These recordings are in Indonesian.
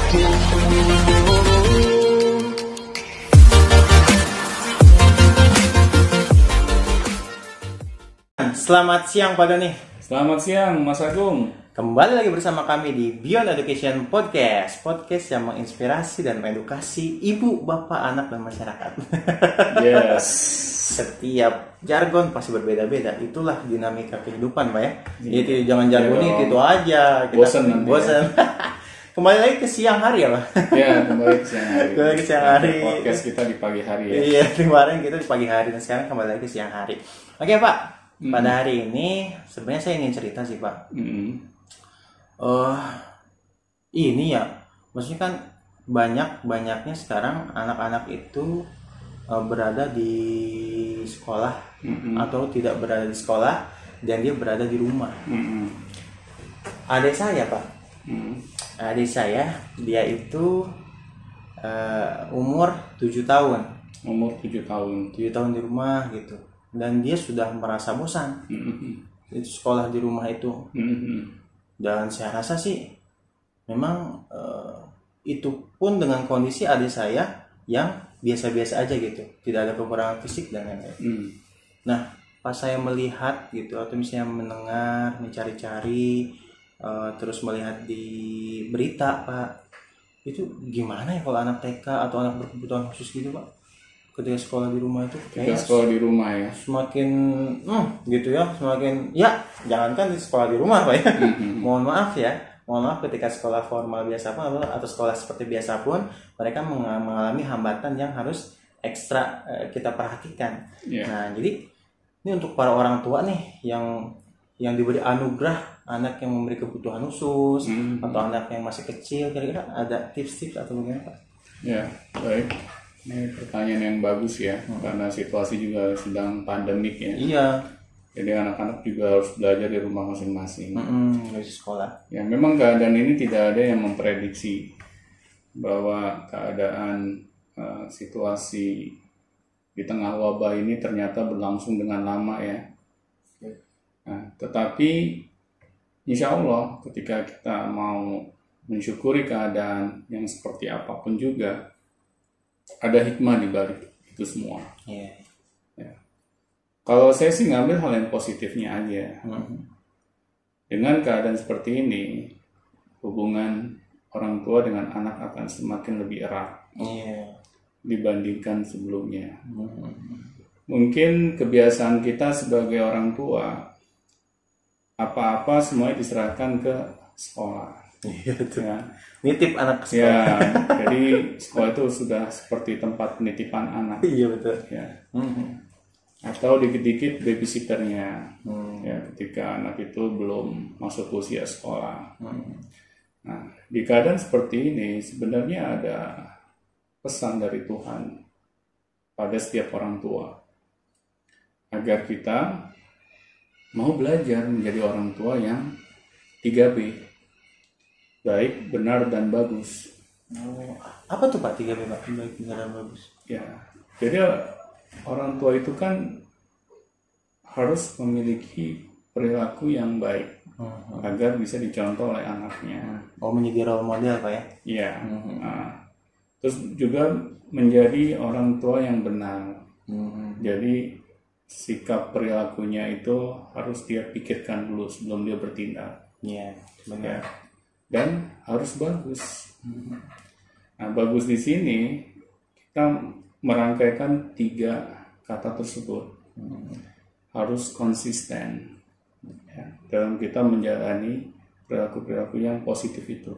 Selamat siang Pak Doni. Selamat siang Mas Agung. Kembali lagi bersama kami di Beyond Education Podcast. Podcast yang menginspirasi dan mengedukasi ibu, bapak, anak, dan masyarakat. Yes. Setiap jargon pasti berbeda-beda. Itulah dinamika kehidupan Pak ya. Iya. Jadi jangan jargon itu aja. Kita bosan nanti. Bosan. Kembali lagi ke siang hari ya Pak. Ya, kembali ke siang hari. Kembali ke siang hari. Podcast kita di pagi hari ya. Iya, kemarin kita di pagi hari dan sekarang kembali lagi ke siang hari. Oke Pak. Pada hari ini sebenarnya saya ingin cerita sih Pak. Ini ya, maksudnya kan banyaknya sekarang anak-anak itu berada di sekolah atau tidak berada di sekolah dan dia berada di rumah. Adik saya Pak, adik saya dia itu umur 7 tahun. Umur 7 tahun. 7 tahun di rumah gitu. Dan dia sudah merasa bosan itu sekolah di rumah itu. Dan saya rasa sih memang itu pun dengan kondisi adik saya yang biasa-biasa aja gitu, tidak ada kekurangan fisik dan lain-lain. Nah pas saya melihat gitu atau misalnya mendengar, mencari-cari, terus melihat di berita Pak, itu gimana ya kalau anak TK atau anak berkebutuhan khusus gitu Pak, ketika sekolah di rumah itu Ketika sekolah di rumah ya. Semakin gitu ya, semakin ya jangankan di sekolah di rumah Pak ya. Mohon maaf ketika sekolah formal biasa pun atau sekolah seperti biasa pun mereka mengalami hambatan yang harus ekstra kita perhatikan. Nah jadi ini untuk para orang tua nih yang diberi anugerah anak yang memberi kebutuhan khusus atau anak yang masih kecil, kira-kira ada tips-tips atau bagaimana Pak? Ya baik. Ini pertanyaan yang bagus ya, karena situasi juga sedang pandemik ya. Iya. Jadi anak-anak juga harus belajar di rumah masing-masing. Dari sekolah. Ya memang keadaan ini tidak ada yang memprediksi bahwa keadaan situasi di tengah wabah ini ternyata berlangsung dengan lama ya. Nah, tetapi insya Allah ketika kita mau mensyukuri keadaan yang seperti apapun juga, ada hikmah di balik itu semua. Ya. Kalau saya sih ngambil hal yang positifnya aja. Dengan keadaan seperti ini, hubungan orang tua dengan anak akan semakin lebih erat dibandingkan sebelumnya. Mungkin kebiasaan kita sebagai orang tua, apa-apa semuanya diserahkan ke sekolah. Iya betul. Ya. Nitip anak ke sekolah. Ya, jadi sekolah itu sudah seperti tempat penitipan anak. Iya betul. Ya. Atau dikit-dikit babysitternya. Ya, ketika anak itu belum masuk usia sekolah. Nah, di keadaan seperti ini sebenarnya ada pesan dari Tuhan pada setiap orang tua agar kita mau belajar menjadi orang tua yang 3B. Baik, benar, dan bagus. Apa tuh Pak 3B Pak? Baik, benar, dan bagus. Ya, jadi orang tua itu kan harus memiliki perilaku yang baik agar bisa dicontoh oleh anaknya. Menjadi role model Pak ya? Iya. Terus juga menjadi orang tua yang benar. Jadi sikap perilakunya itu harus dia pikirkan dulu sebelum dia bertindak. Iya, benar. Ya. Dan harus bagus. Nah, bagus di sini kita merangkaikan 3 kata tersebut. Harus konsisten ya, dalam kita menjalani perilaku-perilaku yang positif itu.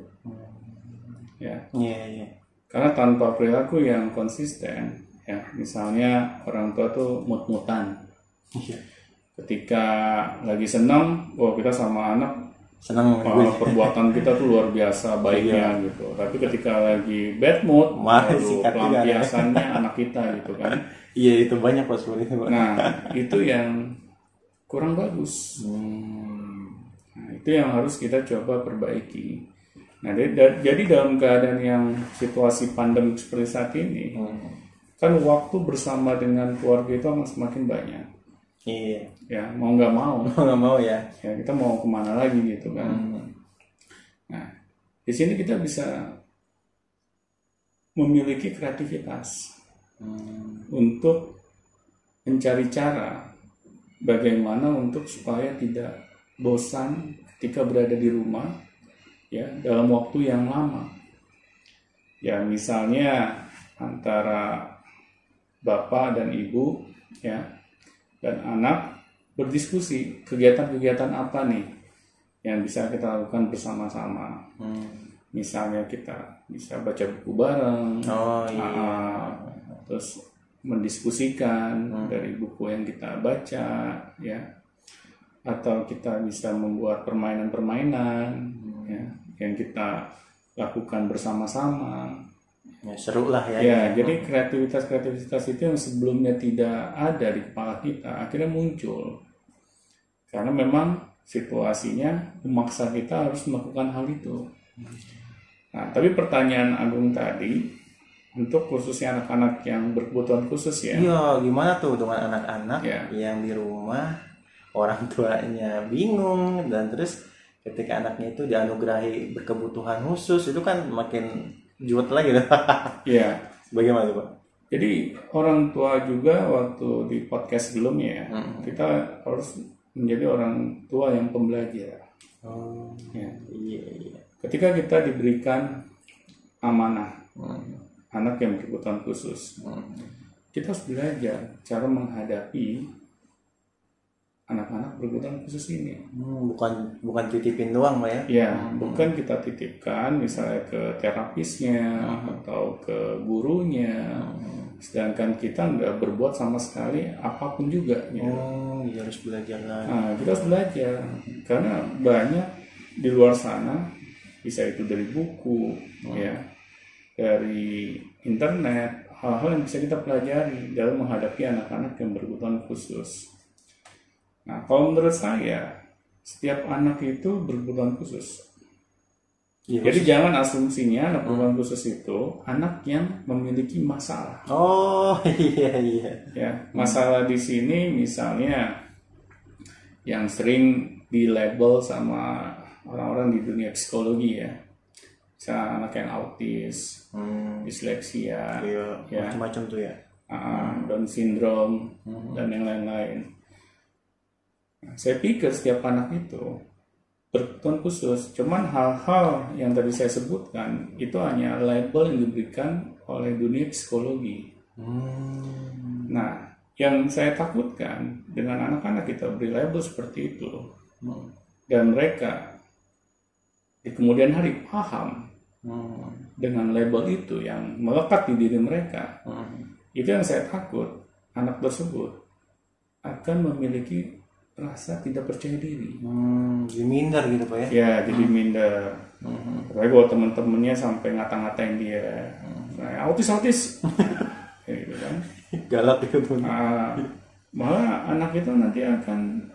Ya. Karena tanpa perilaku yang konsisten, ya, misalnya orang tua tuh mut-mutan. Ketika lagi senang, kita sama anak senang, perbuatan kita tuh luar biasa baiknya gitu. Tapi ketika lagi bad mood, pelampiasannya anak kita gitu kan. Iya, itu banyak Pak seperti itu. Nah, itu yang kurang bagus. Nah, itu yang harus kita coba perbaiki. Nah, jadi dalam keadaan yang situasi pandemi seperti saat ini, kan waktu bersama dengan keluarga itu akan semakin banyak. Iya. Ya, mau nggak mau. Mau nggak mau ya. Ya, kita mau kemana lagi gitu kan. Nah, di sini kita bisa memiliki kreativitas untuk mencari cara bagaimana untuk supaya tidak bosan ketika berada di rumah ya dalam waktu yang lama. Ya misalnya antara bapak dan ibu ya dan anak berdiskusi kegiatan-kegiatan apa nih yang bisa kita lakukan bersama-sama. Misalnya kita bisa baca buku bareng, terus mendiskusikan dari buku yang kita baca ya, atau kita bisa membuat permainan-permainan ya yang kita lakukan bersama-sama. Ya, seru lah ya. Ya, jadi kreativitas itu yang sebelumnya tidak ada di kepala kita akhirnya muncul. Karena memang situasinya memaksa kita harus melakukan hal itu. Nah, tapi pertanyaan Agung tadi untuk khususnya anak-anak yang berkebutuhan khusus ya. Iya, gimana tuh dengan anak-anak yang di rumah orang tuanya bingung dan terus ketika anaknya itu dianugerahi berkebutuhan khusus itu kan makin juut lagi tuh. Iya. Bagaimana tuh Pak? Jadi orang tua juga waktu di podcast sebelumnya kita harus menjadi orang tua yang pembelajar. Ya. Iya. Ketika kita diberikan amanah anak yang berkebutuhan khusus, kita harus belajar cara menghadapi anak-anak berkebutuhan khusus ini. Bukan titipin doang Pak ya? Ya, bukan kita titipkan misalnya ke terapisnya atau ke gurunya, sedangkan kita nggak berbuat sama sekali apapun juga. Ya. Kita harus belajar lagi. Nah, kita harus belajar karena banyak di luar sana, bisa itu dari buku, ya, dari internet, hal-hal yang bisa kita pelajari dalam menghadapi anak-anak yang berkebutuhan khusus. Nah, kalau menurut saya, setiap anak itu berkebutuhan khusus. Ya, jadi jangan asumsinya anak berkebutuhan khusus itu anak yang memiliki masalah. Oh iya. Ya, masalah di sini misalnya yang sering di-label sama orang-orang di dunia psikologi ya. Misalnya anak yang autis, disleksia, ya, macam-macam tuh ya. Down syndrome dan yang lain-lain. Nah, saya pikir setiap anak itu berkebutuhan khusus. Cuman hal-hal yang tadi saya sebutkan itu hanya label yang diberikan oleh dunia psikologi. Nah, yang saya takutkan dengan anak-anak kita beri label seperti itu, dan mereka di kemudian hari paham dengan label itu yang melekat di diri mereka, itu yang saya takut anak tersebut akan memiliki rasa tidak percaya diri, jadi minder gitu Pak ya? Ya, jadi minder. Apalagi kalau teman-temannya sampai ngata-ngatain dia, autis, kayak gitu kan? Galak gitu. Malah anak itu nanti akan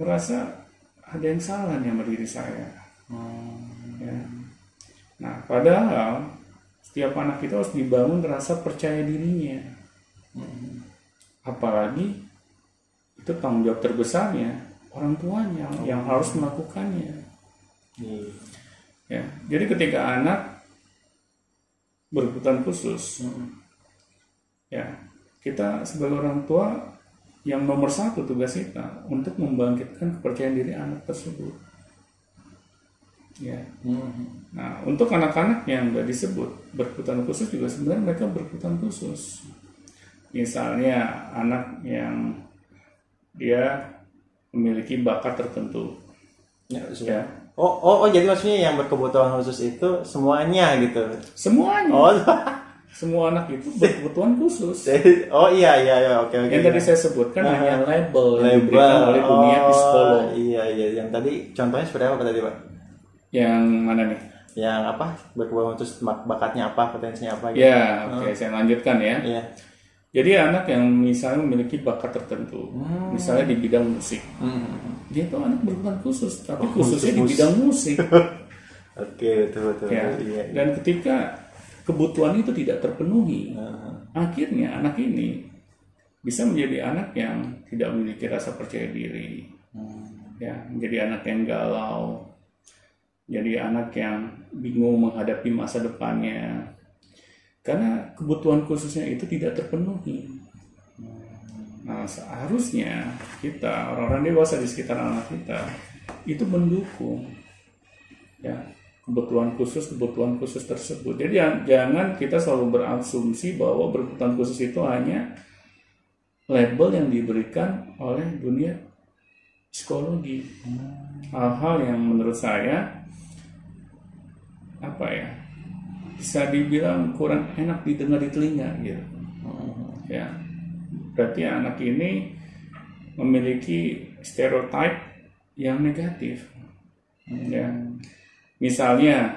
merasa ada yang salah nih sama diri saya. Ya. Nah, padahal setiap anak itu harus dibangun rasa percaya dirinya. Apalagi itu tanggung jawab terbesarnya orang tuanya yang harus melakukannya. Ya, jadi ketika anak berkebutuhan khusus, ya kita sebagai orang tua yang nomor satu tugas kita untuk membangkitkan kepercayaan diri anak tersebut. Ya. Nah, untuk anak-anak yang sudah disebut berkebutuhan khusus juga sebenarnya mereka berkebutuhan khusus. Misalnya anak yang dia memiliki bakat tertentu. Ya. Jadi maksudnya yang berkebutuhan khusus itu semuanya gitu. Semuanya. Semua anak itu berkebutuhan khusus. Iya, oke. Yang tadi saya sebutkan hanya label yang diberikan oleh dunia psikologi. Iya, yang tadi contohnya seperti apa tadi Pak? Yang mana nih? Yang apa? Berkebutuhan khusus bakatnya apa, potensinya apa? Gitu. Ya, oke, saya lanjutkan ya. Iya. Jadi anak yang misalnya memiliki bakat tertentu, misalnya di bidang musik, dia itu anak berkebutuhan khusus, tapi khususnya di bidang musik. Oke, betul. Ya. Iya. Dan ketika kebutuhan itu tidak terpenuhi, akhirnya anak ini bisa menjadi anak yang tidak memiliki rasa percaya diri, ya, menjadi anak yang galau, jadi anak yang bingung menghadapi masa depannya. karena kebutuhan khususnya itu tidak terpenuhi. Nah, seharusnya kita, orang-orang dewasa di sekitar anak kita, itu mendukung ya kebutuhan khusus tersebut. Jadi jangan kita selalu berasumsi bahwa berkebutuhan khusus itu hanya label yang diberikan oleh dunia psikologi. Hal-hal yang menurut saya bisa dibilang kurang enak didengar di telinga gitu. Ya. Berarti anak ini memiliki stereotip yang negatif. Ya. Misalnya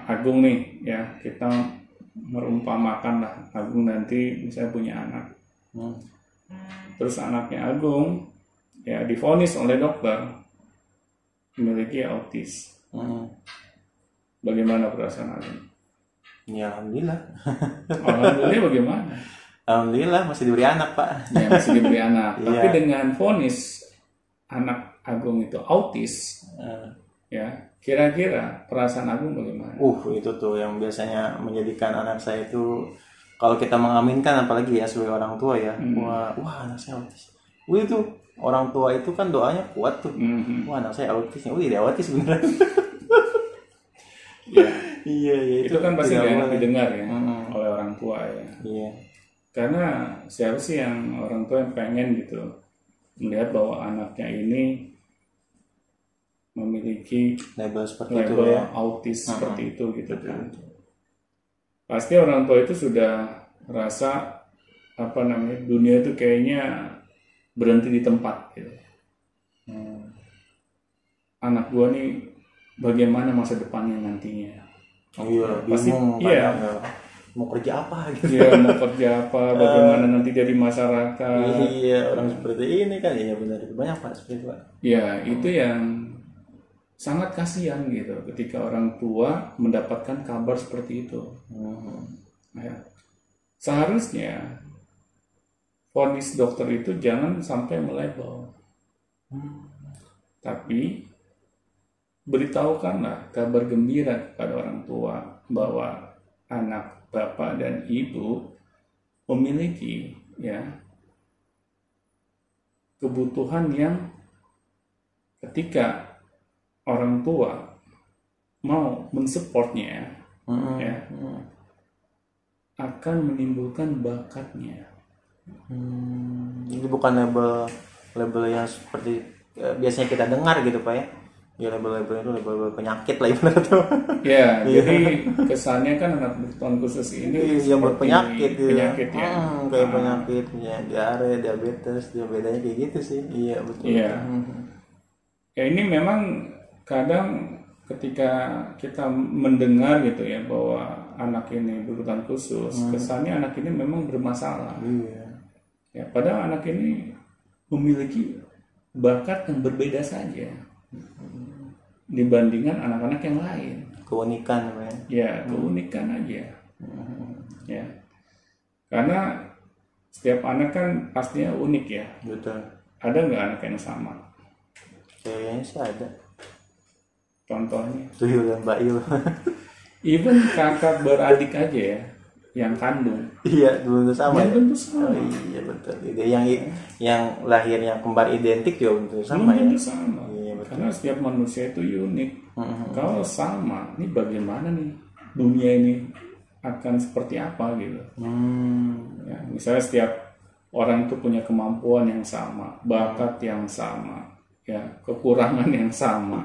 Agung nih, ya kita merumpamakan lah Agung nanti misalnya punya anak. Terus anaknya Agung ya divonis oleh dokter memiliki autis. Bagaimana perasaan Agung? Ya alhamdulillah. Alhamdulillah bagaimana? Alhamdulillah masih diberi anak, Pak. Ya masih diberi anak. Iya. Tapi dengan vonis anak Agung itu autis, ya kira-kira perasaan Agung bagaimana? Itu tuh yang biasanya menjadikan anak saya itu, kalau kita mengaminkan, apalagi ya sebagai orang tua ya, wah anak saya autis. Itu orang tua itu kan doanya kuat tuh. Wah anak saya autis, dia autis beneran. Ya. Iya, itu kan pasti gak enak didengar ya oleh orang tua ya. Iya. Karena siapa sih yang orang tua yang pengen gitu melihat bahwa anaknya ini memiliki label seperti label itu ya, autis seperti itu gitu kan. Pasti orang tua itu sudah rasa dunia itu kayaknya berhenti di tempat gitu. Anak gua nih bagaimana masa depannya nantinya? Pasti iya. Mau kerja apa gitu. Iya, mau kerja apa, bagaimana nanti jadi masyarakat. Iya, orang seperti ini kan, iya benar, banyak Pak seperti itu, Pak. Ya, itu yang sangat kasihan gitu ketika orang tua mendapatkan kabar seperti itu. Ya. Seharusnya vonis dokter itu jangan sampai melabel. Tapi beritahukanlah kabar gembira kepada orang tua bahwa anak bapak dan ibu memiliki ya kebutuhan yang ketika orang tua mau mensupportnya akan menimbulkan bakatnya. Jadi bukan label yang seperti biasanya kita dengar gitu Pak ya. Ya label-label itu label penyakit lah ibarat tuh. Ya, jadi kesannya kan anak berkebutuhan khusus ini yang berpenyakit penyakit ya. Kayak penyakit ya, diare, diabetes, bedanya kayak gitu sih. Iya betul. Iya. Ya ini memang kadang ketika kita mendengar gitu ya bahwa anak ini berkebutuhan khusus, kesannya anak ini memang bermasalah. Iya. Ya, padahal anak ini memiliki bakat yang berbeda saja dibandingkan anak-anak yang lain. Keunikan ya. Ya, keunikan aja. Ya. Karena setiap anak kan pastinya unik ya. Betul. Ada nggak anak yang sama? Kayaknya sih ada. Contohnya? Tuyul dan Mbak Yul. Even kakak beradik aja ya, yang kandung. Iya, belum sama. Belum tentu sama. Oh, iya betul. Yang lahirnya kembar identik juga belum tentu sama. Belum tentu sama. Iya, betul. Karena setiap manusia itu unik. Kalau sama, ini bagaimana nih dunia ini akan seperti apa gitu. Ya, misalnya setiap orang itu punya kemampuan yang sama, bakat yang sama, ya kekurangan yang sama.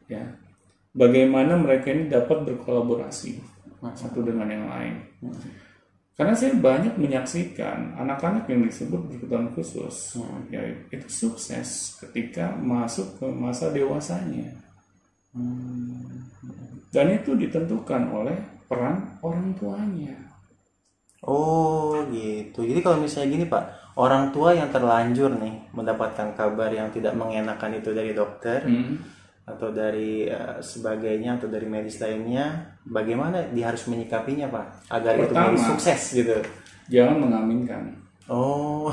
Ya, bagaimana mereka ini dapat berkolaborasi satu dengan yang lain. Karena saya banyak menyaksikan anak-anak yang disebut berkebutuhan khusus, ya itu sukses ketika masuk ke masa dewasanya. Dan itu ditentukan oleh peran orang tuanya. Oh gitu. Jadi kalau misalnya gini Pak, orang tua yang terlanjur nih mendapatkan kabar yang tidak mengenakan itu dari dokter atau dari sebagainya atau dari medis lainnya, bagaimana dia harus menyikapinya Pak agar itu menjadi sukses gitu? Jangan mengaminkan. Oh,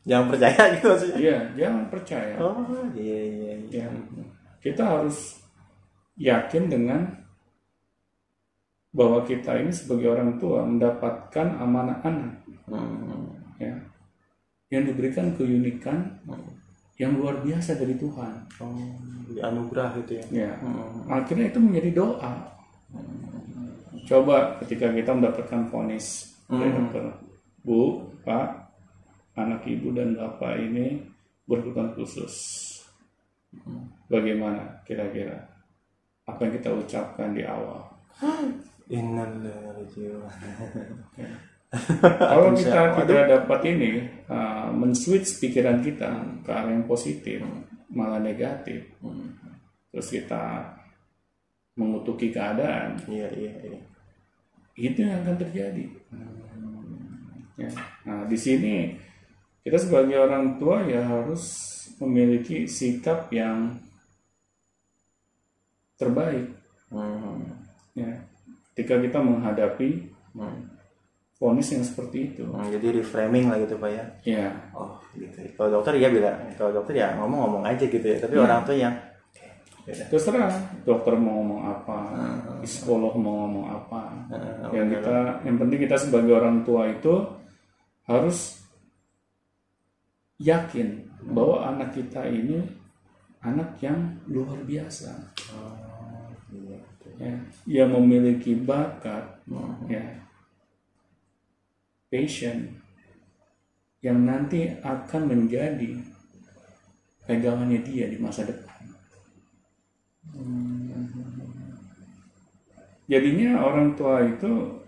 jangan percaya gitu sih? Iya, jangan percaya. Oh iya. Ya, kita harus yakin dengan bahwa kita ini sebagai orang tua mendapatkan amanah anak, ya, yang diberikan keunikan yang luar biasa dari Tuhan. Anugerah gitu ya. Ya, akhirnya itu menjadi doa. Coba ketika kita mendapatkan vonis dari dokter, Bu, Pak, anak ibu dan bapak ini berkebutuhan khusus. Bagaimana kira-kira apa yang kita ucapkan di awal? Kalau kita tidak dapat ini men-switch pikiran kita ke arah yang positif, malah negatif, terus kita mengutuki keadaan, itu yang akan terjadi. Ya. Nah, di sini kita sebagai orang tua ya harus memiliki sikap yang terbaik. Ya. Ketika kita menghadapi vonis yang seperti itu. Jadi reframing lah gitu Pak ya. Ya. Oh gitu. Kalau dokter ya bilang, kalau dokter ya ngomong aja gitu ya. Tapi orang tua yang terserah dokter mau ngomong apa, psikolog mau ngomong apa. Yang penting kita sebagai orang tua itu harus yakin bahwa anak kita ini anak yang luar biasa. Ya, yang memiliki bakat, ya, passion yang nanti akan menjadi pegangannya dia di masa depan. Jadinya orang tua itu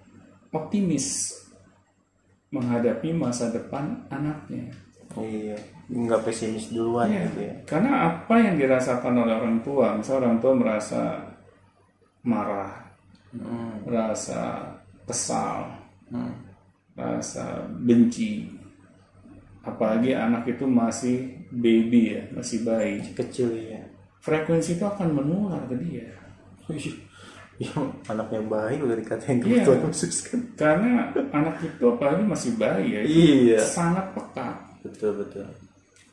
optimis menghadapi masa depan anaknya. Iya, nggak pesimis duluan gitu ya. Karena apa yang dirasakan oleh orang tua, misalnya orang tua merasa marah, merasa kesal, rasa benci, apalagi anak itu masih baby ya, masih bayi, kecil ya, frekuensi itu akan menular ke dia. Anaknya bayi udah dikatain kebutuhan khusus kan? Karena anak itu apalagi masih bayi ya, sangat peka. Betul.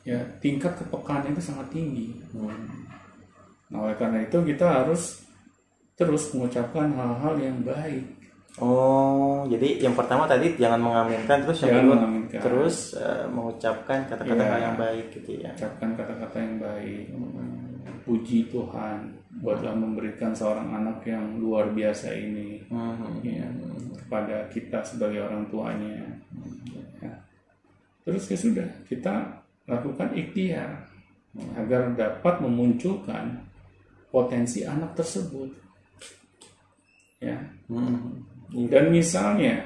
Ya, tingkat kepekaannya itu sangat tinggi. Nah, oleh karena itu kita harus terus mengucapkan hal-hal yang baik. Oh, jadi yang pertama tadi jangan mengaminkan, terus yang kedua terus mengucapkan kata-kata yang baik gitu ya. Ucapkan kata-kata yang baik. Puji Tuhan buat memberikan seorang anak yang luar biasa ini ya, kepada kita sebagai orang tuanya. Ya. Terus ya sudah, kita lakukan ikhtiar agar dapat memunculkan potensi anak tersebut. Ya. Dan misalnya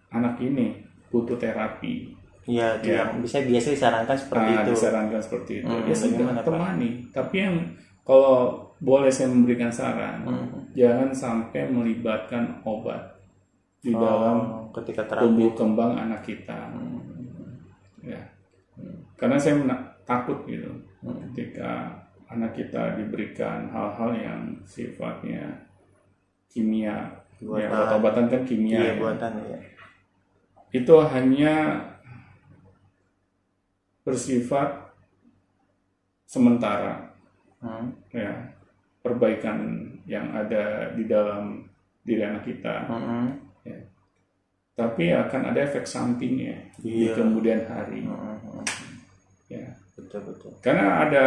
anak ini butuh terapi. Ya. Yang biasa disarankan seperti itu. Disarankan seperti itu. Ya sudah, temani. Tapi yang kalau boleh saya memberikan saran, jangan sampai melibatkan obat di dalam ketika terapi tumbuh kembang anak kita. Ya. Karena saya takut gitu ketika anak kita diberikan hal-hal yang sifatnya kimia, ya, obat-obatan kan kimia, buatan ya. Itu hanya bersifat sementara, ya, perbaikan yang ada di dalam diri anak kita, ya. Tapi akan ada efek sampingnya di kemudian hari, ya. Betul. Karena ada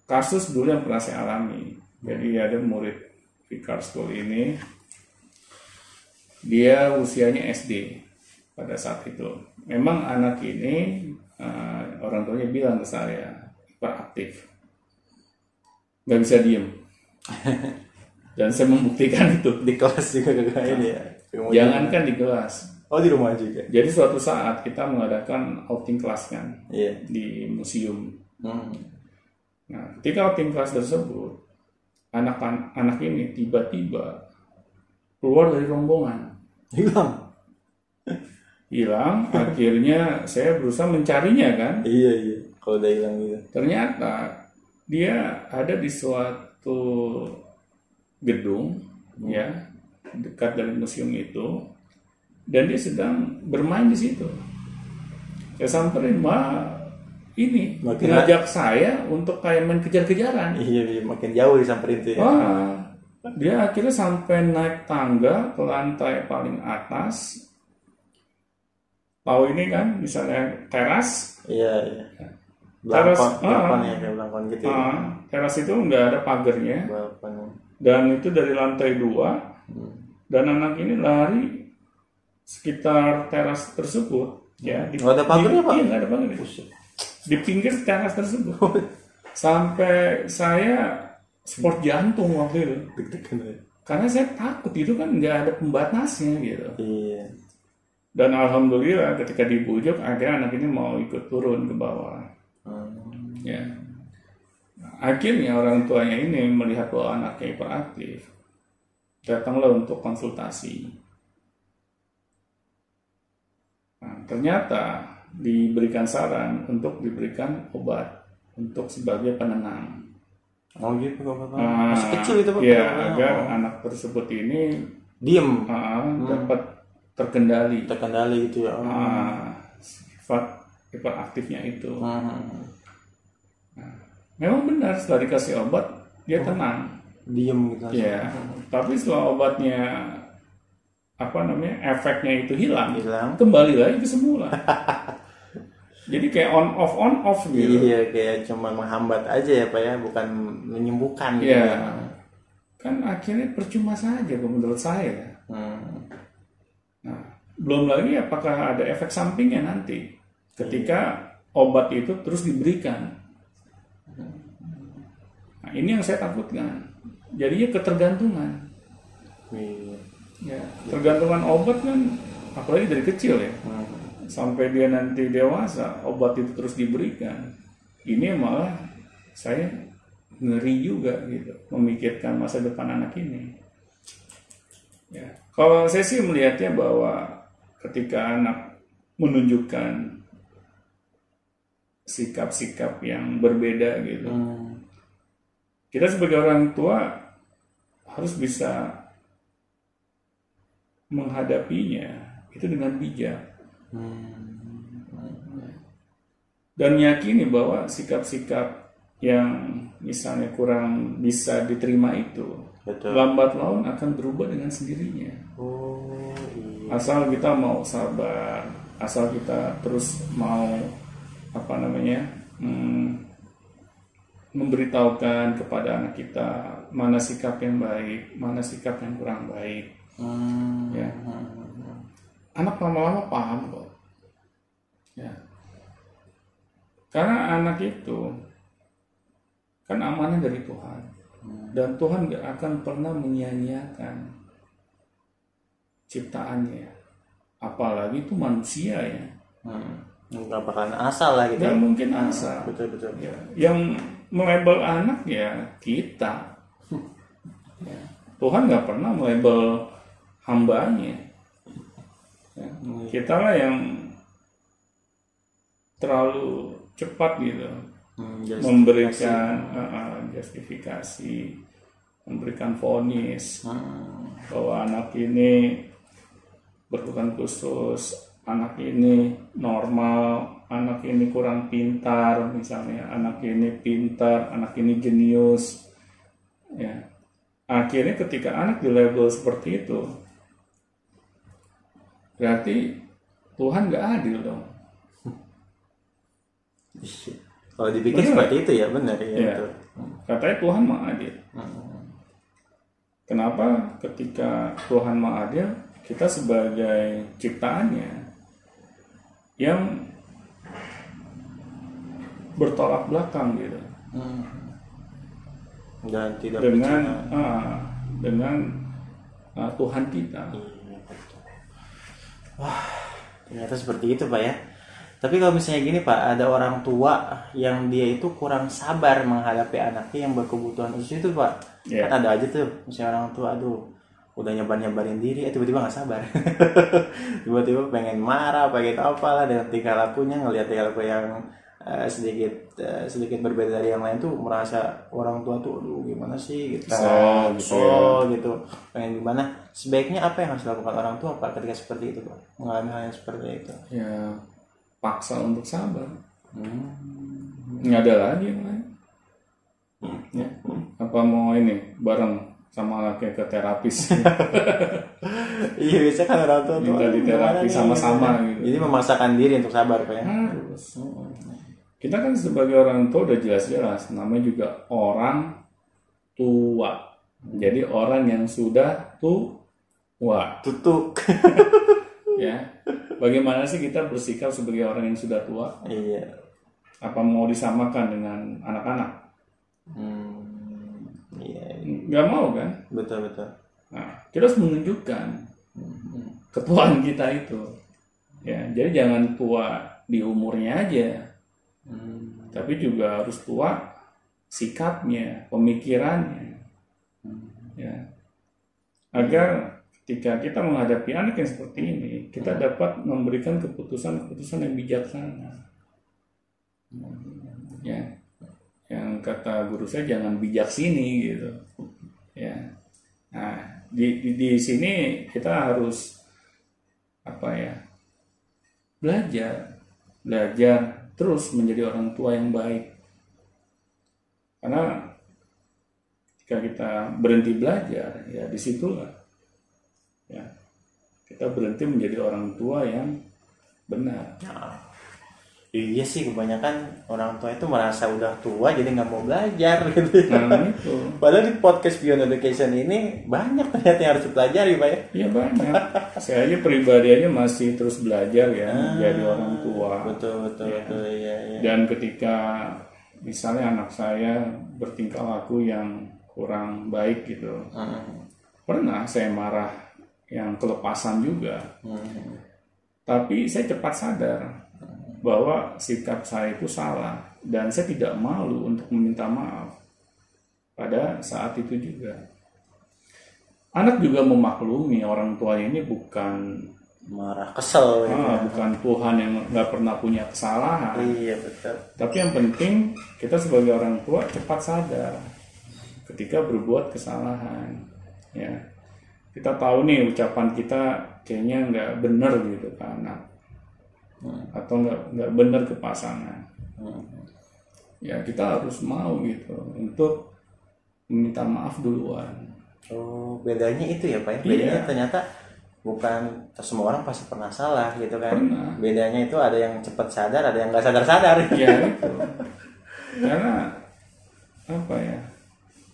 kasus dulu yang pernah saya alami. Jadi ada murid Vicar School ini, dia usianya SD pada saat itu. Memang anak ini orang tuanya bilang ke saya hiperaktif, nggak bisa diem. Dan saya membuktikan itu di kelas juga ini ya. Jangankan di kelas. Oh, di rumah juga. Jadi suatu saat kita mengadakan outing kelas kan, di museum. Nah, ketika outing kelas tersebut, anak ini tiba-tiba keluar dari rombongan. Hilang. Akhirnya saya berusaha mencarinya kan. Iya. Kalau udah hilang gitu. Ternyata dia ada di suatu gedung, ya, dekat dari museum itu, dan dia sedang bermain di situ. Saya samperin, ini mengajak saya untuk kayak main kejar-kejaran. Iya, makin jauh disamperin tuh ya. Dia akhirnya sampai naik tangga ke lantai paling atas. Tahu ini kan, misalnya teras. Iya. Teras, Belakon ya, kayak belakon gitu. Teras itu nggak ada pagarnya. Belakon. Dan itu dari lantai 2. Dan anak ini lari sekitar teras tersebut. Ya, Nggak ada pagarnya, Pak? Iya, nggak ada pagarnya. Di pinggir teras tersebut. Sampai saya sport jantung waktu itu. Karena saya takut, itu kan nggak ada pembatasnya gitu. Iya. Dan alhamdulillah ketika dibujuk akhirnya anak ini mau ikut turun ke bawah. Ya. Akhirnya orang tuanya ini melihat bahwa anaknya hiperaktif, datanglah untuk konsultasi. Nah, ternyata diberikan saran untuk diberikan obat untuk sebagai penenang. Oh gitu, Pak. Masih kecil itu, Pak. Ya, agar anak tersebut ini diem, dapat terkendali gitu ya. sifat hiperaktifnya itu. Memang benar setelah dikasih obat dia tenang, diem gitu. Ya, tapi setelah obatnya efeknya itu hilang, kembali lagi ke semula. Jadi kayak on off gitu. Iya, kayak cuma menghambat aja ya, Pak ya, bukan menyembuhkan gitu. Iya. Kan akhirnya percuma saja menurut saya. Nah, belum lagi apakah ada efek sampingnya nanti ketika obat itu terus diberikan. Nah, ini yang saya takutkan. Jadinya ketergantungan. Ya, tergantungan obat kan, apalagi dari kecil ya. Sampai dia nanti dewasa, obat itu terus diberikan. Ini malah saya ngeri juga gitu, memikirkan masa depan anak ini. Ya, kalau saya sih melihatnya bahwa ketika anak menunjukkan sikap-sikap yang berbeda gitu, kita sebagai orang tua harus bisa menghadapinya itu dengan bijak. Dan meyakini bahwa sikap-sikap yang misalnya kurang bisa diterima itu, lambat laun akan berubah dengan sendirinya. Iya. Asal kita mau sabar, asal kita terus mau memberitahukan kepada anak kita mana sikap yang baik, mana sikap yang kurang baik. Ya. Anak lama-lama paham kok. Ya. Karena anak itu kan amanah dari Tuhan. Dan Tuhan gak akan pernah menyia-nyiakan ciptaannya. Apalagi itu manusia ya. Nggak bakalan asal lah gitu. Gak mungkin asal. Betul. Ya. Yang melabel anak ya kita. Ya. Tuhan gak pernah melabel hambanya. Ya. Kita lah yang terlalu cepat gitu memberikan justifikasi, memberikan vonis bahwa anak ini berkebutuhan khusus, anak ini normal, anak ini kurang pintar, misalnya anak ini pintar, anak ini jenius. Ya, akhirnya ketika anak dilabel seperti itu, berarti Tuhan nggak adil dong. Kalau dipikir seperti itu ya benar ya. Betul. Katanya Tuhan Maha Adil. Kenapa ketika Tuhan Maha Adil, kita sebagai ciptaannya yang bertolak belakang gitu, dan tidak dengan Tuhan kita. Wah, ternyata seperti itu Pak ya. Tapi kalau misalnya gini Pak, ada orang tua yang dia itu kurang sabar menghadapi anaknya yang berkebutuhan khusus itu Pak. Kan ada aja tuh, misalnya orang tua, aduh, udah nyebar-nyebarin diri, tiba-tiba nggak sabar. Tiba-tiba pengen marah, pengen apalah dengan tingkah lakunya, ngelihat tingkah laku yang sedikit berbeda dari yang lain tuh, merasa orang tua tuh, aduh gimana sih, gitu. Gitu. Pengen gimana? Sebaiknya apa yang harus dilakukan orang tua Pak ketika seperti itu Pak? Mengalami hal yang seperti itu? Ya, paksa untuk sabar. Nggak ada lagi yang lain. Ya. Apa mau ini bareng sama anaknya ke terapis. Iya, biasa kan orang tua tuh Minta di terapi sama-sama gitu. Jadi memaksakan diri untuk sabar, Pak ya. Harus. Kita kan sebagai orang tua udah jelas-jelas, namanya juga orang tua. Jadi orang yang sudah tua. Tutuk. Ya. Bagaimana sih kita bersikap sebagai orang yang sudah tua? Iya. Apa mau disamakan dengan anak-anak? Iya. Nggak mau kan? Betul. Nah, kita harus menunjukkan ketuaan kita itu. Ya, jadi jangan tua di umurnya aja, tapi juga harus tua sikapnya, pemikirannya, ya, agar ketika kita menghadapi anak yang seperti ini, kita dapat memberikan keputusan-keputusan yang bijaksana. Ya, yang kata guru saya jangan bijak sini gitu. Ya, nah di sini kita harus belajar terus menjadi orang tua yang baik. Karena jika kita berhenti belajar, ya disitulah ya kita berhenti menjadi orang tua yang benar. Iya sih, kebanyakan orang tua itu merasa udah tua jadi nggak mau belajar gitu. Nah, itu. Padahal di podcast Beyond Education ini banyak ternyata yang harus dipelajari, Pak ya. Iya banyak. Saya aja pribadi aja masih terus belajar ya jadi orang tua. Betul, iya. Dan ketika misalnya anak saya bertingkah laku yang kurang baik gitu, pernah saya marah yang kelepasan juga. Tapi saya cepat sadar bahwa sikap saya itu salah dan saya tidak malu untuk meminta maaf pada saat itu juga. Anak juga memaklumi orang tua ini bukan marah, kesel gitu. Bukan Tuhan yang nggak pernah punya kesalahan. Iya, betul. Tapi yang penting kita sebagai orang tua cepat sadar ketika berbuat kesalahan. Ya, kita tahu nih ucapan kita kayaknya nggak benar gitu ke anak. Atau nggak benar ke pasangan, ya kita harus mau gitu untuk meminta maaf duluan. Oh, bedanya itu ya, Pak. Bedanya ternyata bukan semua orang pasti pernah salah gitu kan. Pernah. Bedanya itu ada yang cepat sadar, ada yang nggak sadar. Ya itu. Karena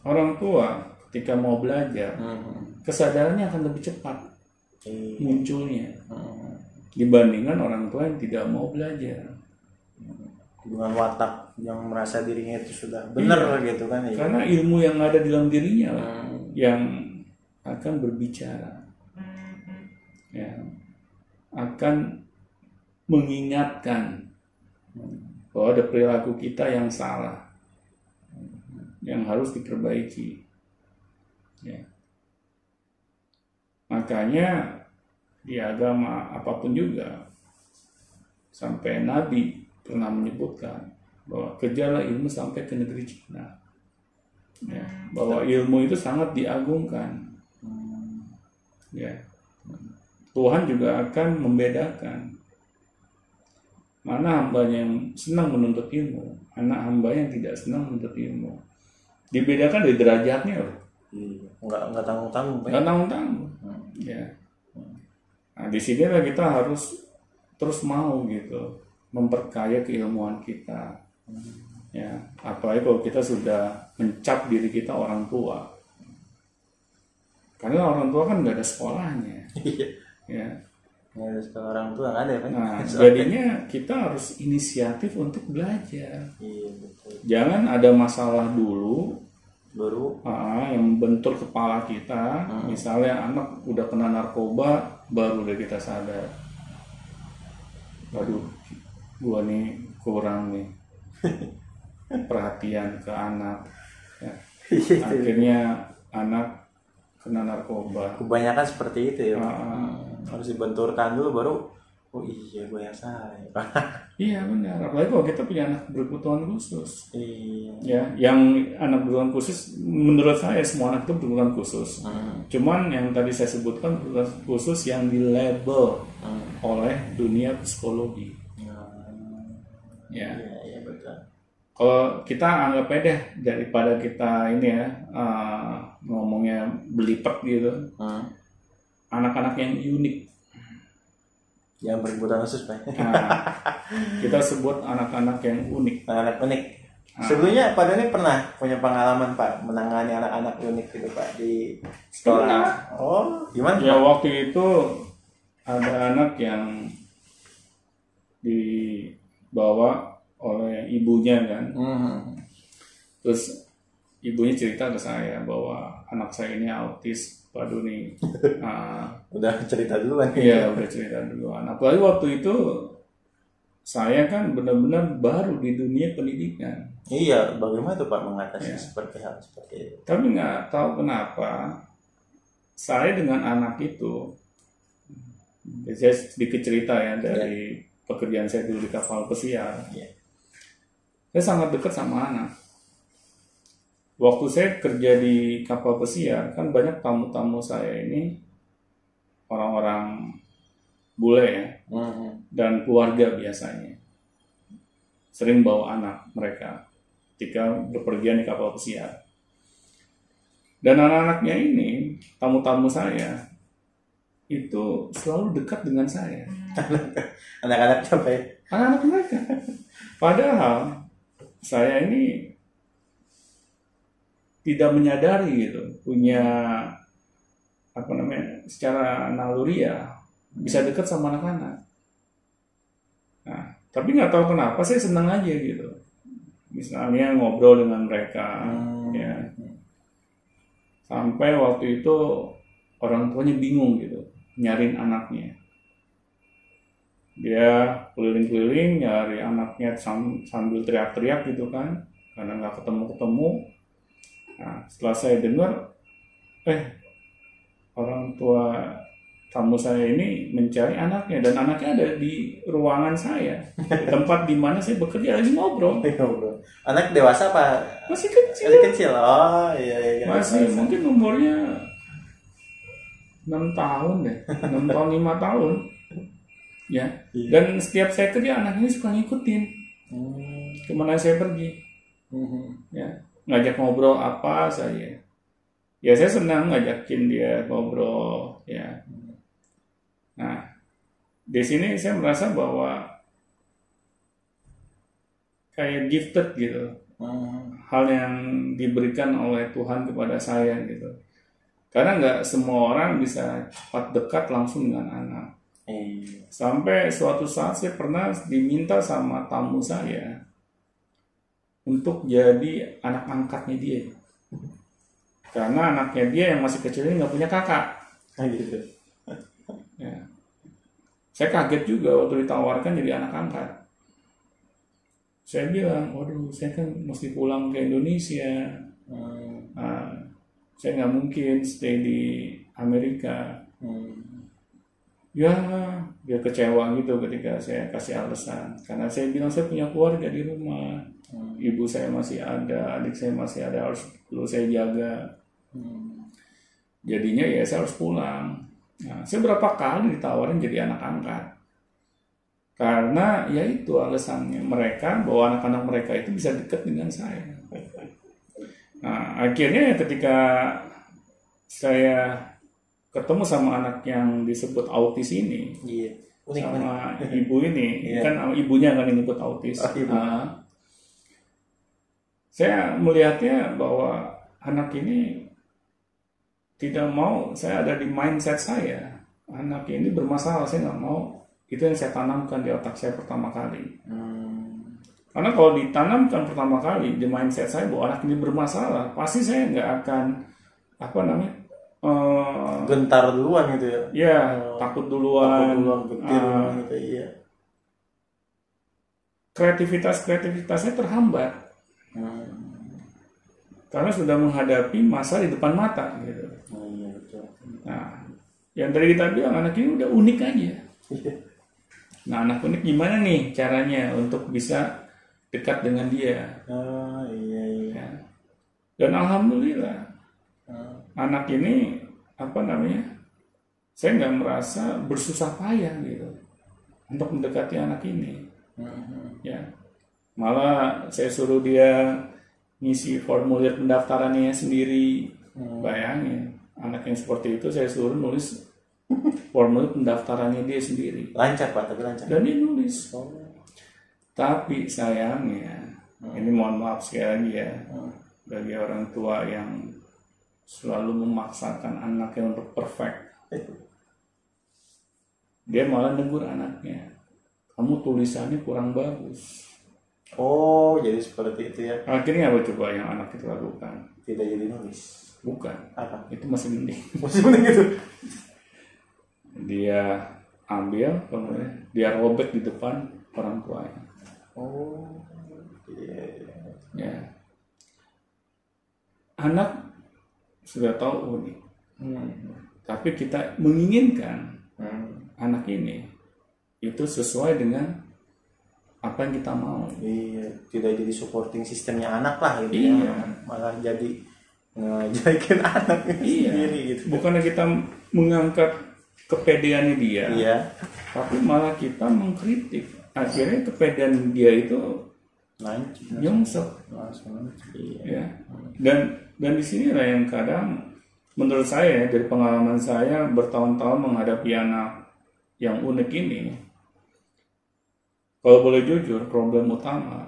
orang tua ketika mau belajar, kesadarannya akan lebih cepat munculnya. Dibandingkan orang tua yang tidak mau belajar dengan watak yang merasa dirinya itu sudah benar gitu kan ya. Karena ilmu yang ada di dalam dirinya lah yang akan berbicara, ya, akan mengingatkan bahwa ada perilaku kita yang salah, yang harus diperbaiki, ya. Makanya di agama apapun juga, sampai Nabi pernah menyebutkan bahwa kejarlah ilmu sampai ke negeri Cina, ya, bahwa ilmu itu sangat diagungkan, ya. Tuhan juga akan membedakan mana hambanya yang senang menuntut ilmu, anak hamba yang tidak senang menuntut ilmu. Dibedakan dari derajatnya loh. Nggak tanggung-tanggung. Nggak tanggung-tanggung, ya. Nah, di sinilah kita harus terus mau gitu memperkaya keilmuan kita, ya. Apalagi kalau kita sudah mencap diri kita orang tua, karena orang tua kan nggak ada sekolahnya, ya. Nggak ada sekolah orang tua, nggak ada ya, Pak. Nah, jadinya kita harus inisiatif untuk belajar. Iya, betul. Jangan ada masalah dulu baru yang bentur kepala kita. Misalnya anak udah kena narkoba, baru deh kita sadar, waduh, gua nih kurang nih perhatian ke anak, ya. Akhirnya anak kena narkoba. Kebanyakan seperti itu ya. Harus dibenturkan dulu baru, oh iya gue yang salah ya, Pak. Iya benar, apalagi kalau kita punya anak berkebutuhan khusus. Iya. Ya, yang anak berkebutuhan khusus, menurut saya semua anak itu berkebutuhan khusus. Cuman yang tadi saya sebutkan berkebutuhan khusus yang dilabel oleh dunia psikologi. Iya betul. Kalau kita anggap aja deh, daripada kita ini ya ngomongnya belipet gitu, anak-anak yang unik, yang berkebutuhan khusus, Pak. kita sebut anak-anak yang unik. Anak unik. Sebelumnya Pak Doni pernah punya pengalaman Pak menangani anak-anak unik gitu Pak di sekolah. Oh, gimana? Ya waktu itu ada anak yang dibawa oleh ibunya kan. Terus ibunya cerita ke saya bahwa anak saya ini autis, Pak Doni. Udah cerita duluan. Iya, udah cerita duluan. Apalagi waktu itu saya kan benar-benar baru di dunia pendidikan. Iya, bagaimana tuh Pak mengatasi seperti hal seperti itu? Tapi nggak tahu kenapa saya dengan anak itu, saya sedikit cerita ya dari pekerjaan saya dulu di kapal pesiar. Saya sangat dekat sama anak. Waktu saya kerja di kapal pesiar, kan banyak tamu-tamu saya ini orang-orang bule ya, dan keluarga biasanya. Sering bawa anak mereka ketika berpergian di kapal pesiar. Dan anak-anaknya ini, tamu-tamu saya, itu selalu dekat dengan saya. Anak-anak siapa ya? Anak-anak mereka. Padahal saya ini tidak menyadari gitu, punya secara naluri ya bisa dekat sama anak-anak. Nah, tapi nggak tahu kenapa saya senang aja gitu. Misalnya ngobrol dengan mereka, ya. Sampai waktu itu orang tuanya bingung gitu, nyariin anaknya. Dia keliling-keliling nyari anaknya sambil teriak-teriak gitu kan, karena nggak ketemu-ketemu. Nah, setelah saya dengar, orang tua tamu saya ini mencari anaknya, dan anaknya ada di ruangan saya, tempat di mana saya bekerja, lagi ngobrol. Anak dewasa Pak? Masih kecil. Masih kecil. Oh iya. Masih mungkin umurnya 6 tahun deh, 6 tahun 5 tahun. Ya. Dan setiap saya kerja anak ini suka ngikutin kemana saya pergi. Ya, ngajak ngobrol apa saya. Ya saya senang ngajakin dia ngobrol ya. Nah, di sini saya merasa bahwa kayak gifted gitu, hal yang diberikan oleh Tuhan kepada saya gitu. Karena nggak semua orang bisa cepat dekat langsung dengan anak. Sampai suatu saat saya pernah diminta sama tamu saya untuk jadi anak angkatnya dia. Karena anaknya dia yang masih kecil ini nggak punya kakak. Gitu. Ya. Saya kaget juga waktu ditawarkan jadi anak angkat. Saya bilang, waduh, saya kan mesti pulang ke Indonesia. Saya nggak mungkin stay di Amerika. Ya, dia kecewa gitu ketika saya kasih alasan. Karena saya bilang saya punya keluarga di rumah. Ibu saya masih ada, adik saya masih ada, harus perlu saya jaga. Jadinya ya saya harus pulang. Nah, saya berapa kali ditawarin jadi anak angkat. Karena ya itu alasannya mereka, bahwa anak-anak mereka itu bisa dekat dengan saya. Nah, akhirnya ketika saya ketemu sama anak yang disebut autis ini, sama ibu ini, kan ibunya kan yang disebut autis. Saya melihatnya bahwa anak ini tidak mau saya ada di mindset saya. Anak ini bermasalah, saya nggak mau. Itu yang saya tanamkan di otak saya pertama kali. Karena kalau ditanamkan pertama kali di mindset saya bahwa anak ini bermasalah, pasti saya nggak akan gentar duluan gitu ya. Ya, takut duluan, getir gitu ya. Kreativitasnya terhambat. Karena sudah menghadapi masa di depan mata gitu. Nah, yang tadi kita bilang anak ini udah unik aja. Nah, anak unik gimana nih caranya untuk bisa dekat dengan dia? Ya. Dan alhamdulillah anak ini saya nggak merasa bersusah payah gitu untuk mendekati anak ini. Ya. Malah saya suruh dia ngisi formulir pendaftarannya sendiri. Bayangin, anak yang seperti itu saya suruh nulis formulir pendaftarannya dia sendiri. Lancar Pak, tapi lancar. Dan dia nulis. Tapi sayangnya, ini mohon maaf sekali lagi ya, bagi orang tua yang selalu memaksakan anaknya untuk perfect, dia malah negur anaknya, kamu tulisannya kurang bagus. Oh, jadi seperti itu ya. Akhirnya apa coba yang anak itu lakukan? Tidak jadi nulis. Bukan. Apa? Itu masih mending. Masih mending itu. Dia ambil, kemudian dia robek di depan orang tuanya. Oh, iya. Ya. Anak sudah tahu unik. Tapi kita menginginkan anak ini itu sesuai dengan apa yang kita mau. Iya, tidak jadi supporting sistemnya anak lah gitu Iya. ya. Malah jadi ngejelekin anak sendiri gitu. Bukannya kita mengangkat kepedeannya dia, Iya. tapi malah kita mengkritik. Akhirnya kepedean dia itu nyungsep. Iya. Ya. Dan di sinilah yang kadang menurut saya dari pengalaman saya bertahun-tahun menghadapi anak yang unik ini, kalau boleh jujur, problem utama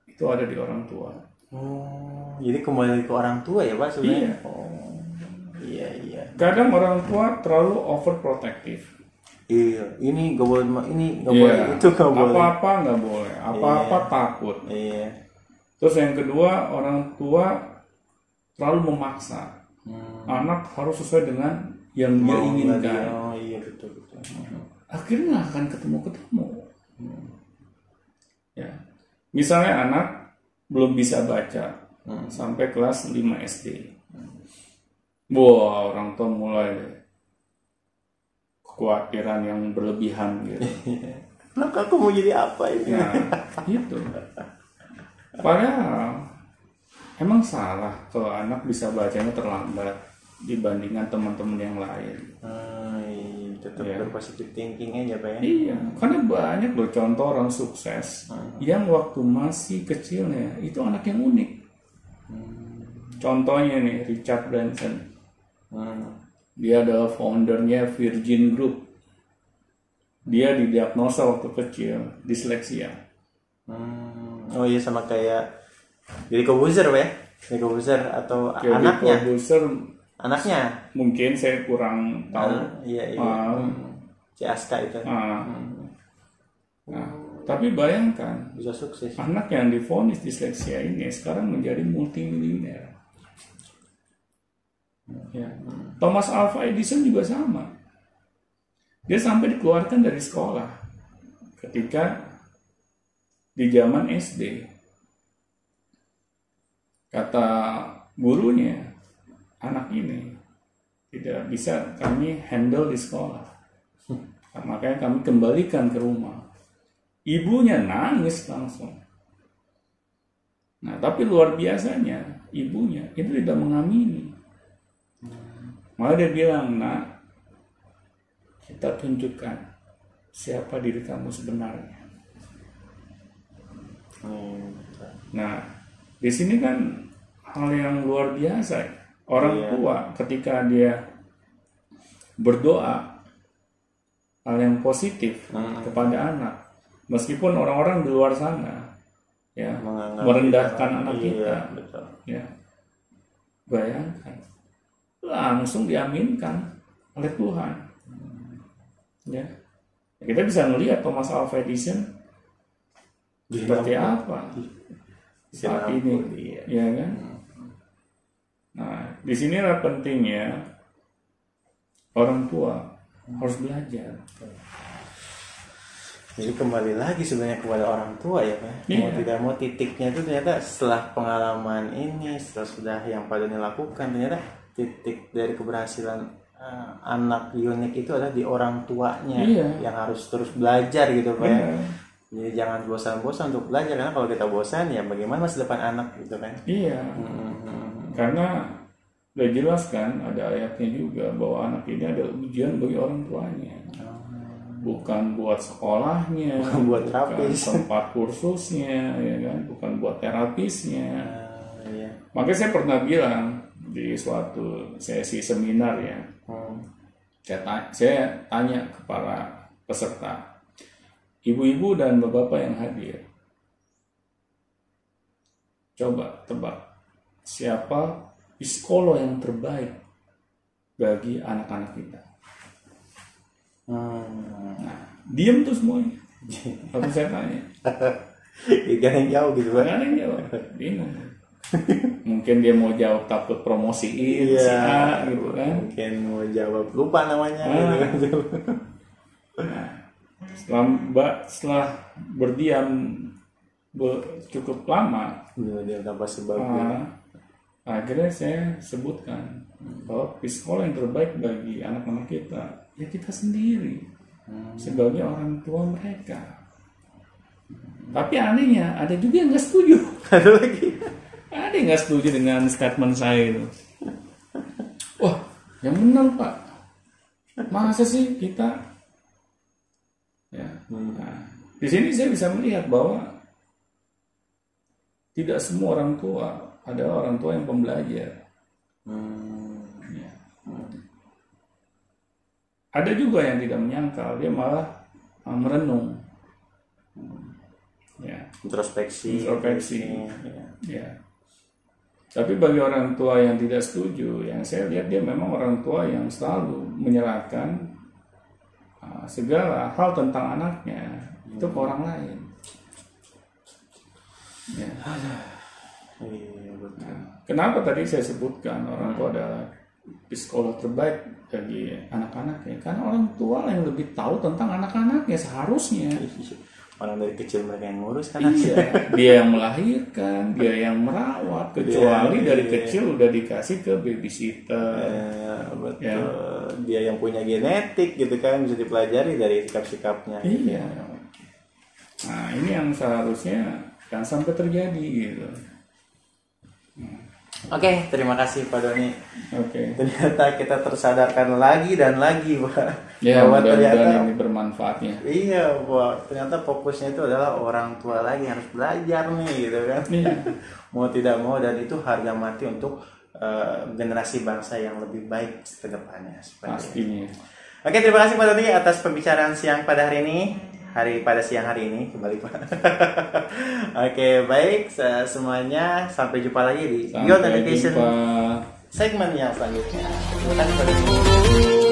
itu ada di orang tua. Oh, jadi kembali ke orang tua ya Pak sebenarnya. Iya. Oh, iya. Kadang orang tua terlalu overprotective. Iya, ini nggak boleh, ini nggak boleh, itu nggak boleh. Apa-apa nggak boleh, apa-apa takut. Iya. Terus yang kedua, orang tua terlalu memaksa. Anak harus sesuai dengan yang dia inginkan. Oh iya, betul. Akhirnya nggak akan ketemu. Ya. Misalnya anak belum bisa baca sampai kelas 5 SD. Wah, orang tua mulai kekhawatiran yang berlebihan gitu. Nah, aku mau jadi apa ini? Nah, gitu. Padahal emang salah kalau anak bisa bacanya terlambat dibandingkan teman-teman yang lain. Iya, tetap Ya. berpositif thinking aja Pak ya. Iya, karena banyak loh contoh orang sukses yang waktu masih kecilnya itu anak yang unik. Contohnya nih Richard Branson. Dia adalah foundernya Virgin Group. Dia didiagnosa waktu kecil disleksia. Oh iya, sama kayak Deddy Corbuzier Pak ya. Deddy Corbuzier atau Jadi anaknya. Corbuzier Anaknya. mungkin saya kurang tahu. Iya. Si Aska itu. Nah, tapi bayangkan Bisa sukses. anak yang divonis disleksia ini sekarang menjadi multimilioner. Ya. Thomas Alva Edison juga sama. Dia sampai dikeluarkan dari sekolah ketika di zaman SD. Kata gurunya, anak ini tidak bisa kami handle di sekolah. Makanya kami kembalikan ke rumah. Ibunya nangis langsung. Nah, tapi luar biasanya ibunya itu tidak mengamini. Malah dia bilang, nak, kita tunjukkan siapa diri kamu sebenarnya. Nah, di sini kan hal yang luar biasa. Orang tua ketika dia berdoa hal yang positif kepada anak, meskipun orang-orang di luar sana ya merendahkan anak kita, betul. ya bayangkan langsung diaminkan oleh Tuhan. Ya, kita bisa melihat Thomas Alva Edison seperti apa saat ini, ya kan? Nah, disinilah pentingnya orang tua harus belajar. Jadi kembali lagi sebenarnya kepada orang tua ya Pak. Iya. Mau tidak mau titiknya itu ternyata setelah pengalaman ini, setelah sudah yang Pak Doni lakukan, ternyata titik dari keberhasilan anak unik itu adalah di orang tuanya. Iya. Yang harus terus belajar gitu Pak ya. Benar. Jadi jangan bosan-bosan untuk belajar, karena kalau kita bosan ya bagaimana masa depan anak gitu kan. Iya. Karena udah jelas kan ada ayatnya juga bahwa anak ini adalah ujian bagi orang tuanya. bukan buat sekolahnya, bukan buat terapis, tempat kursusnya, ya kan, bukan buat terapisnya. Iya. Makanya saya pernah bilang di suatu sesi seminar ya, saya tanya kepada peserta, ibu-ibu dan bapak-bapak yang hadir, coba tebak siapa psikolog yang terbaik bagi anak-anak kita. Nah, diam tuh semuanya. Lalu saya tanya, gak ada yang jauh gitu kan? gak ada yang jawab, bingung. Mungkin dia mau jawab takut promosiin si A gitu kan. Mungkin mau jawab lupa namanya gitu kan. Setelah berdiam cukup lama, dia tanpa sebabnya. Akhirnya saya sebutkan bahwa psikolog yang terbaik bagi anak-anak kita ya kita sendiri sebagai orang tua mereka. Tapi anehnya ada juga yang nggak setuju. Ada lagi. Ada yang nggak setuju dengan statement saya itu. Wah, yang benar Pak. Masa sih kita? Ya. Nah, di sini saya bisa melihat bahwa tidak semua orang tua adalah orang tua yang pembelajar. Ya. Ada juga yang tidak menyangkal, dia malah merenung. Ya. Introspeksi. Ya. Tapi bagi orang tua yang tidak setuju, yang saya lihat dia memang orang tua yang selalu menyerahkan segala hal tentang anaknya itu ke orang lain. Ya. Kenapa tadi saya sebutkan orang tua adalah psikolog terbaik bagi anak-anaknya? Karena orang tua yang lebih tahu tentang anak-anaknya seharusnya. Orang dari kecil mereka yang ngurus kan? Iya, dia yang melahirkan, dia yang merawat. Kecuali dari kecil udah dikasih ke babysitter. Betul. Ya. Dia yang punya genetik gitu kan, bisa dipelajari dari sikap-sikapnya. Iya. Nah ini yang seharusnya jangan sampai terjadi gitu. Oke, terima kasih Pak Doni. Oke. Ternyata kita tersadarkan lagi dan lagi, Pak. Ya, bahwa ternyata ini bermanfaatnya. Iya, Pak. Ternyata fokusnya itu adalah orang tua lagi harus belajar nih, gitu kan. Iya. Mau tidak mau, dan itu harga mati untuk generasi bangsa yang lebih baik ke depannya. Pastinya. Oke, terima kasih Pak Doni atas pembicaraan siang pada hari ini. Pada siang hari ini kembali Pak. Oke, baik semuanya, sampai jumpa lagi di Beyond Education segmen yang selanjutnya. Terima kasih Pak.